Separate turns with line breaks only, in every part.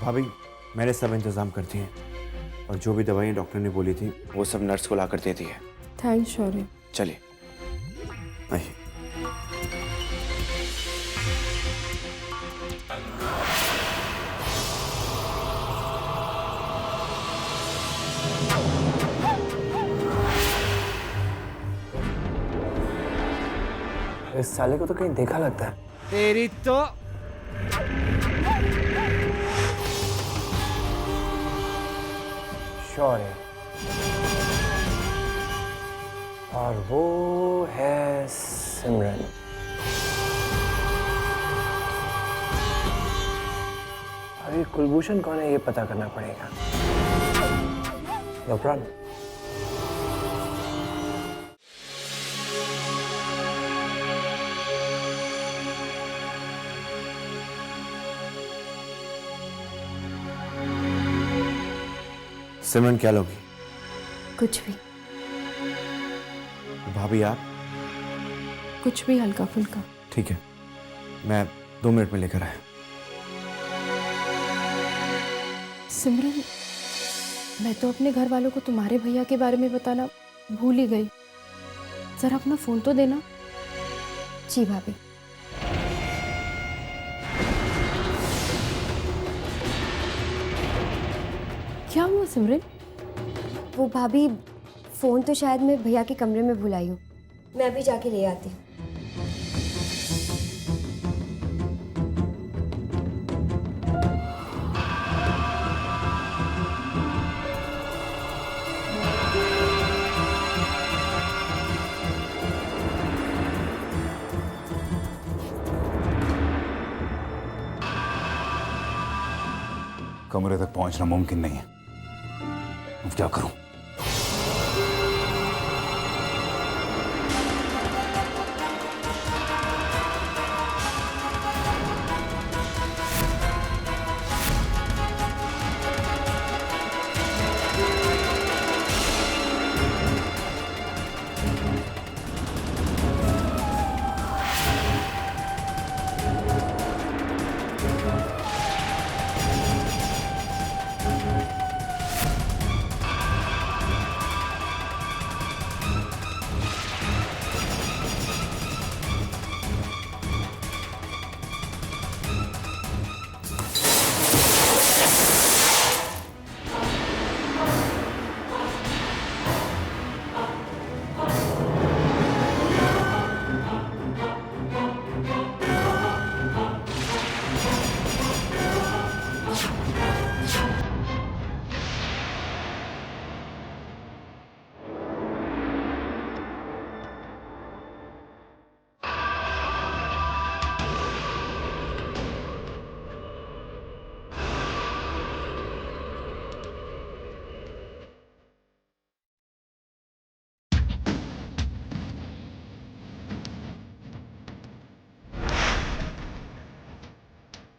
भाभी मैंने सब इंतज़ाम कर दिए हैं और जो भी दवाइयाँ डॉक्टर ने बोली थी वो सब नर्स को ला कर दे दी है।
थैंक्स शौर्य।
चलिए आइए।
इस साले को तो कहीं देखा लगता है।
तेरी तो
शौर्य और वो है सिमरन। अभी कुलभूषण कौन है ये पता करना पड़ेगा। No problem.
सिमरन क्या लोगी?
कुछ भी।
भाभी आप?
कुछ भी हल्का फुल्का।
ठीक है, मैं 2 मिनट में लेकर आया।
सिमरन, मैं तो अपने घर वालों को तुम्हारे भैया के बारे में बताना भूल ही गई। जरा अपना फोन तो देना। जी भाभी। क्या हुआ सिमरन?
वो भाभी, फोन तो शायद मैं भैया के कमरे में भुलाई हूँ। मैं अभी जाके ले आती हूँ।
कमरे तक पहुंचना मुमकिन नहीं है। अब क्या करूं?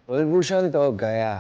कुलभूषण तो गया।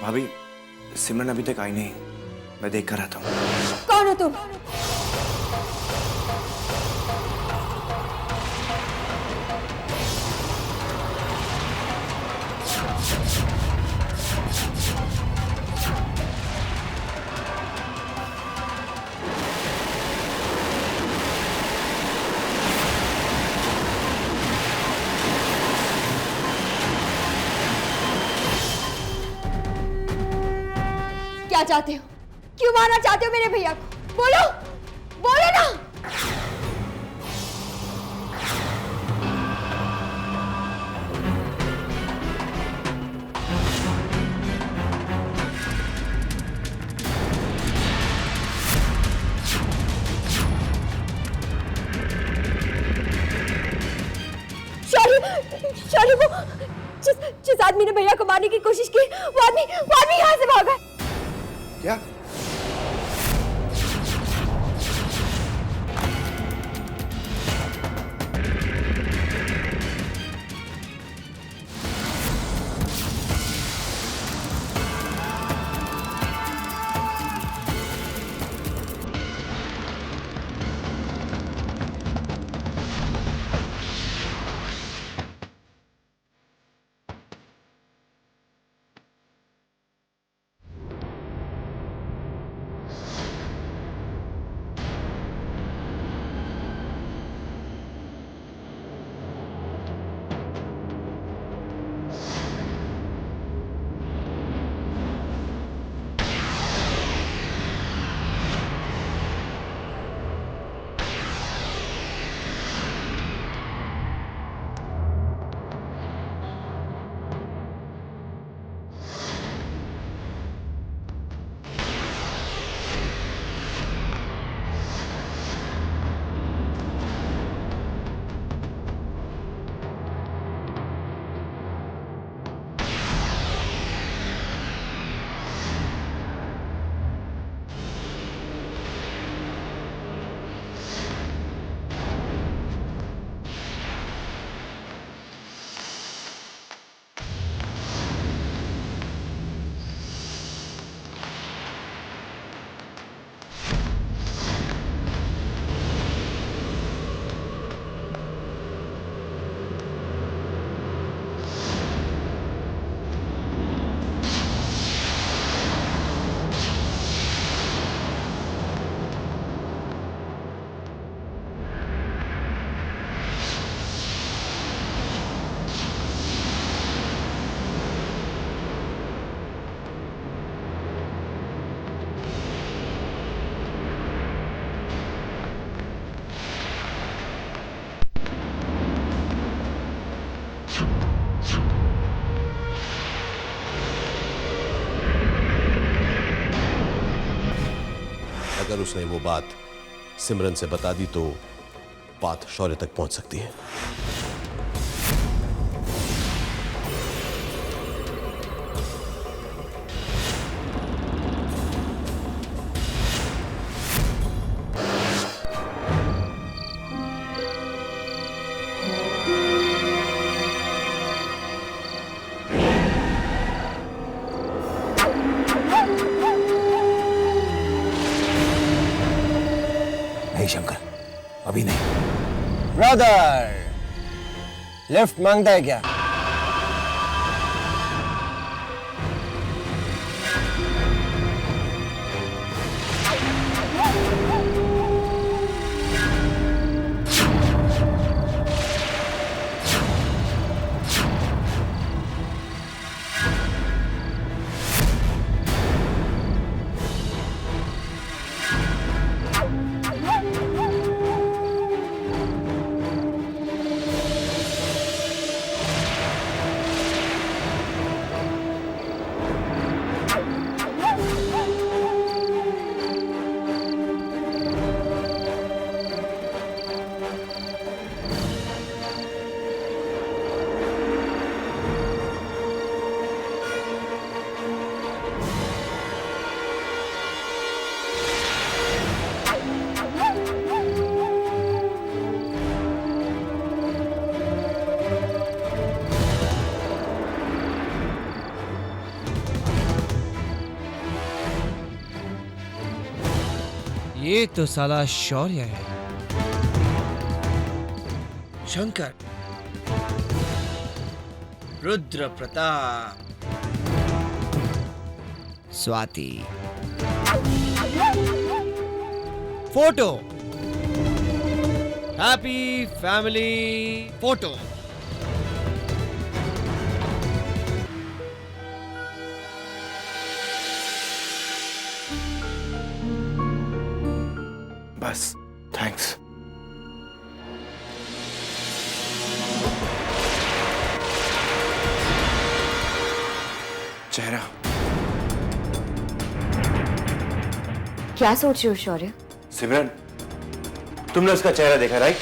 भाभी सिमरन अभी तक आई नहीं, मैं देख कर आता हूँ।
कौन हो तुम? क्या चाहते हो? क्यों मारना चाहते हो मेरे भैया को? बोलो, बोलो ना। जिस आदमी ने भैया को मारने की कोशिश की वो आदमी यहाँ से भागा।
क्या?
अगर उसने वो बात सिमरन से बता दी तो बात शौर्य तक पहुंच सकती है।
नहीं शंकर, अभी नहीं।
ब्रदर, लिफ्ट मांगता है क्या?
ये तो साला शौर्य है। Shankar, Rudra Pratap, Swati, photo, happy family photo.
बस, थैंक्स। चेहरा।
क्या सोच रहे हो शौर्य?
सिमरन, तुमने उसका चेहरा देखा, राइट?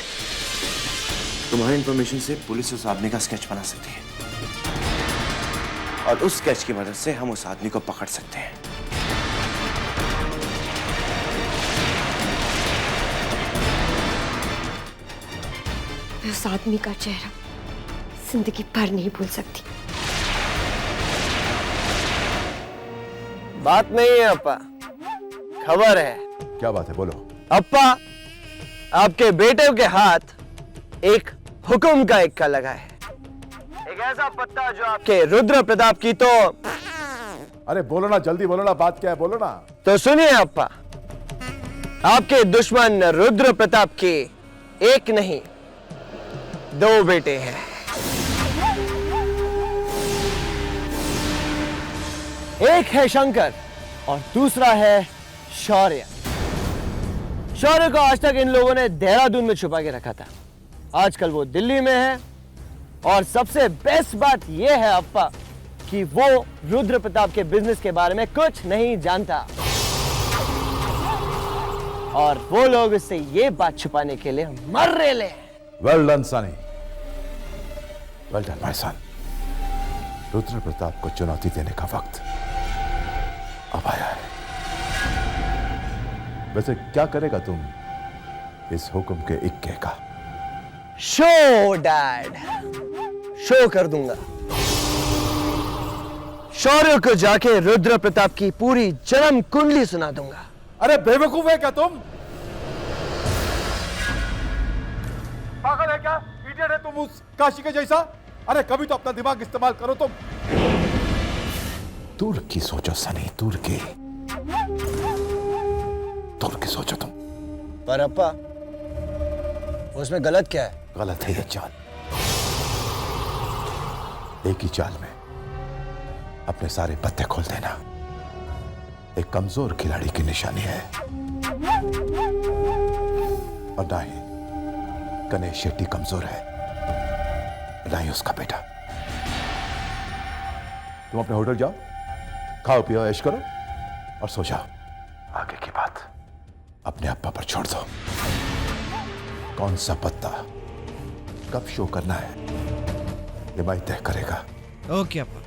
तुम्हारी इंफॉर्मेशन से पुलिस उस आदमी का स्केच बना सकती है। और उस स्केच की मदद से हम उस आदमी को पकड़ सकते हैं।
मैं उस आदमी का चेहरा जिंदगी भर नहीं भूल सकती।
बात नहीं है अप्पा, खबर है।
क्या बात है, बोलो।
अप्पा, आपके बेटे के हाथ एक हुक्म का इक्का लगा है। एक ऐसा पत्ता जो आपके रुद्र प्रताप की तो
अरे बोलो ना, जल्दी बोलो ना, बात क्या है, बोलो ना।
तो सुनिए अप्पा, आपके दुश्मन रुद्र प्रताप के एक नहीं 2 बेटे हैं। एक है शंकर और दूसरा है शौर्य। शौर्य को आज तक इन लोगों ने देहरादून में छुपा के रखा था। आजकल वो दिल्ली में है और सबसे बेस्ट बात यह है अप्पा कि वो रुद्र प्रताप के बिजनेस के बारे में कुछ नहीं जानता और वो लोग इससे ये बात छुपाने के लिए मर रहे हैं।
Well done Sunny, well done my son. Rudra Pratap को चुनौती देने का वक्त अब आया है। वैसे क्या करेगा तुम इस हुक्म के इक्के का?
शो डैड, शो कर दूंगा। शौर्य को जाके रुद्र प्रताप की पूरी जन्म कुंडली सुना दूंगा।
अरे बेवकूफ है क्या तुम? पागल है क्या? इडियट है तुम उस काशी के जैसा? अरे कभी तो अपना दिमाग इस्तेमाल करो तुम। दूर की सोचो सनी, दूर की सोचो तुम।
पर अप्पा, उसमें गलत क्या है?
गलत है ये चाल। एक ही चाल में अपने सारे पत्ते खोल देना एक कमजोर खिलाड़ी की निशानी है। और ना ही गणेश शेट्टी कमजोर है, ना ही उसका बेटा। तुम अपने होटल जाओ, खाओ पियो, ऐश करो और सो जाओ। आगे की बात अपने अप्पा पर छोड़ दो। कौन सा पत्ता कब शो करना है ये मैं तय करेगा।
ओके अप्पा।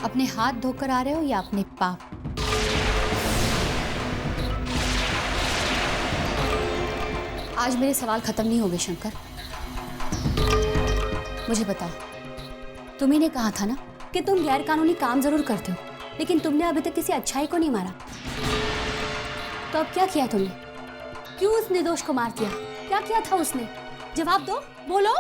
अपने हाथ धोकर आ रहे हो या अपने पाप? आज मेरे सवाल खत्म नहीं हो गए शंकर। मुझे बताओ, तुम्ही ने कहा था ना कि तुम गैर कानूनी काम जरूर करते हो, लेकिन तुमने अभी तक किसी अच्छाई को नहीं मारा। तो अब क्या किया तुमने? क्यों उस निर्दोष को मार दिया? क्या किया था उसने? जवाब दो, बोलो।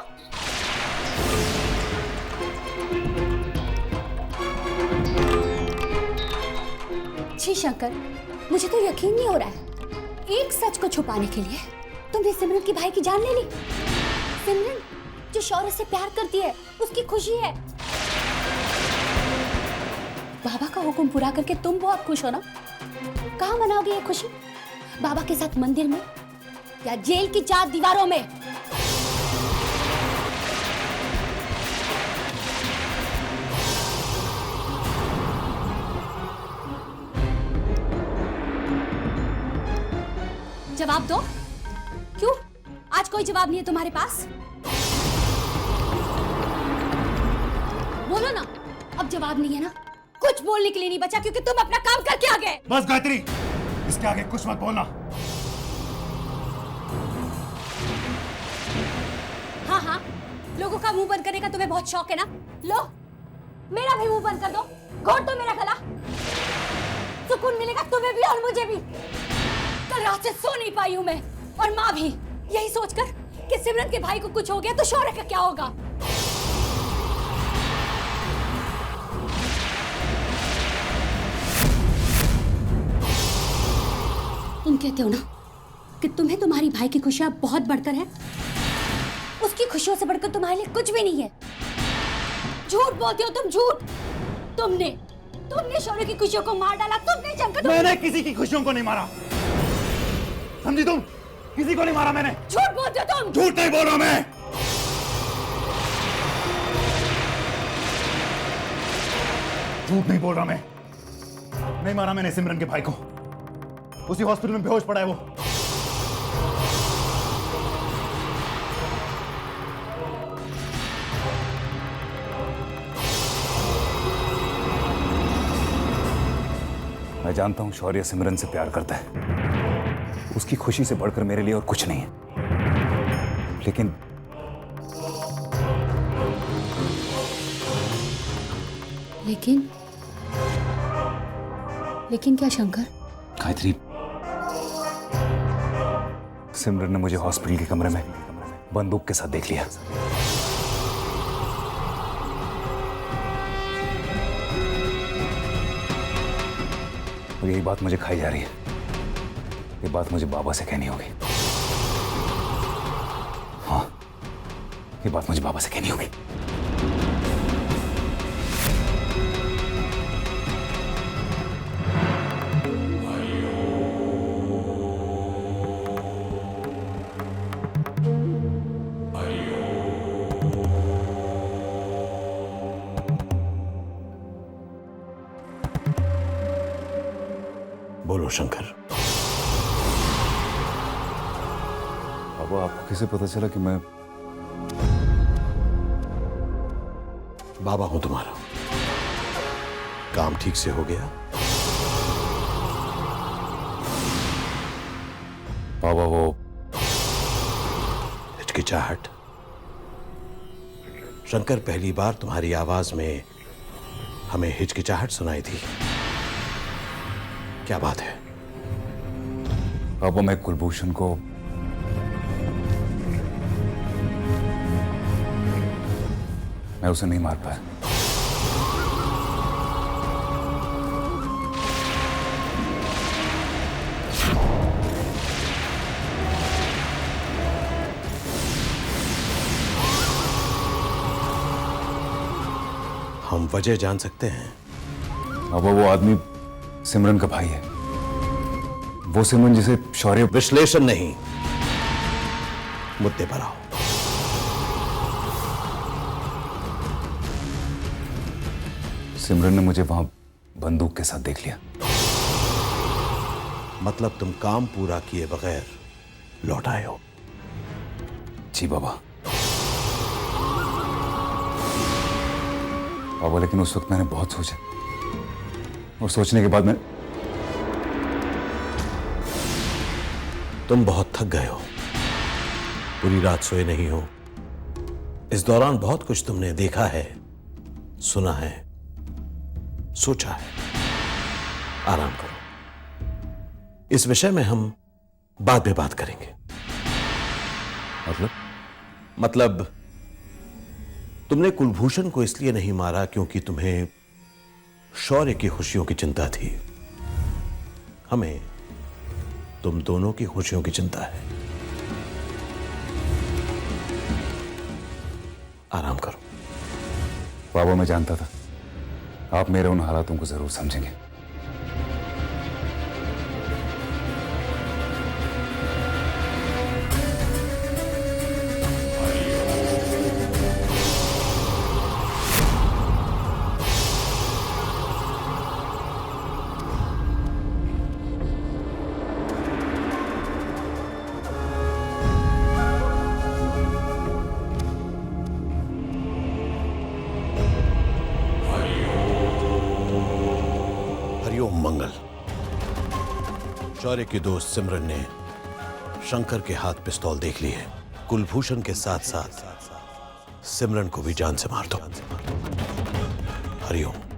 छी शंकर, मुझे तो यकीन नहीं हो रहा है। एक सच को छुपाने के लिए तुमने सिमरन की भाई की जान ले ली। सिमरन जो शौर्य से प्यार करती है, उसकी खुशी है। बाबा का हुक्म पूरा करके तुम बहुत खुश हो ना? कहाँ मनाओगे ये खुशी? बाबा के साथ मंदिर में या जेल की 4 दीवारों में? जवाब दो। क्यों आज कोई जवाब नहीं है तुम्हारे पास? बोलो ना। अब जवाब नहीं है ना, कुछ बोलने के लिए नहीं बचा, क्योंकि तुम अपना काम करके आ गए।
बस गायत्री, इसके आगे कुछ मत बोलना।
हाँ हाँ, लोगों का मुंह बंद करने का तुम्हें बहुत शौक है ना? लो, मेरा भी मुंह बंद कर दो। घोट दो मेरा गला, सुकून मिलेगा तुम्हें भी और मुझे भी। कल रात से सो नहीं पाई हूं मैं, और माँ भी, यही सोचकर कि सिमरन के भाई को कुछ हो गया तो शौर्य का क्या होगा। तुम कहते हो ना कि तुम्हें तुम्हारी भाई की खुशियां बहुत बढ़कर है, उसकी खुशियों से बढ़कर तुम्हारे लिए कुछ भी नहीं है। झूठ बोलते हो तुम, झूठ। तुमने शौर्य की खुशियों को मार डाला, तुमने जमकर।
मैंने किसी की खुशियों को नहीं मारा, समझी तुम? किसी को नहीं मारा मैंने।
झूठ बोलते हो तुम।
झूठ नहीं बोल रहा मैं। झूठ नहीं बोल रहा मैं। नहीं मारा मैंने सिमरन के भाई को, उसी हॉस्पिटल में बेहोश पड़ा है वो।
मैं जानता हूं शौर्य सिमरन से प्यार करता है, उसकी खुशी से बढ़कर मेरे लिए और कुछ नहीं है।
लेकिन क्या शंकर?
गायत्री, सिमरन ने मुझे हॉस्पिटल के कमरे में बंदूक के साथ देख लिया। और यही बात मुझे खाई जा रही है। ये बात मुझे बाबा से कहनी होगी। हाँ, ये बात मुझे बाबा से कहनी होगी।
बोलो शंकर।
बाबा, आपको कैसे पता चला कि मैं
बाबा हूं तुम्हारा? काम ठीक से हो गया?
बाबा वो
हिचकिचाहट? शंकर, पहली बार तुम्हारी आवाज में हमें हिचकिचाहट सुनाई थी। क्या बात है?
बाबा, मैं कुलभूषण को मैं उसे नहीं मार पाया।
हम वजह जान सकते हैं?
बाबा, वो आदमी सिमरन का भाई है। वो सिमरन जिसे शौर्य।
विश्लेषण नहीं, मुद्दे पर आओ।
सिमरन ने मुझे वहां बंदूक के साथ देख लिया।
मतलब तुम काम पूरा किए बगैर लौट आए हो?
जी बाबा। बाबा, लेकिन उस वक्त मैंने बहुत सोचा, और सोचने के बाद मैं।
तुम बहुत थक गए हो, पूरी रात सोए नहीं हो। इस दौरान बहुत कुछ तुमने देखा है, सुना है, सोचा है। आराम करो। इस विषय में हम बाद में बात करेंगे। मतलब तुमने कुलभूषण को इसलिए नहीं मारा क्योंकि तुम्हें शौर्य की खुशियों की चिंता थी। हमें तुम दोनों की खुशियों की चिंता है। आराम करो।
बाबा, मैं जानता था आप मेरे उन हालातों को जरूर समझेंगे।
मंगल। शौर्य की दोस्त सिमरन ने शंकर के हाथ पिस्तौल देख ली है। कुलभूषण के साथ साथ सिमरन को भी जान से मार दो। हरिओम।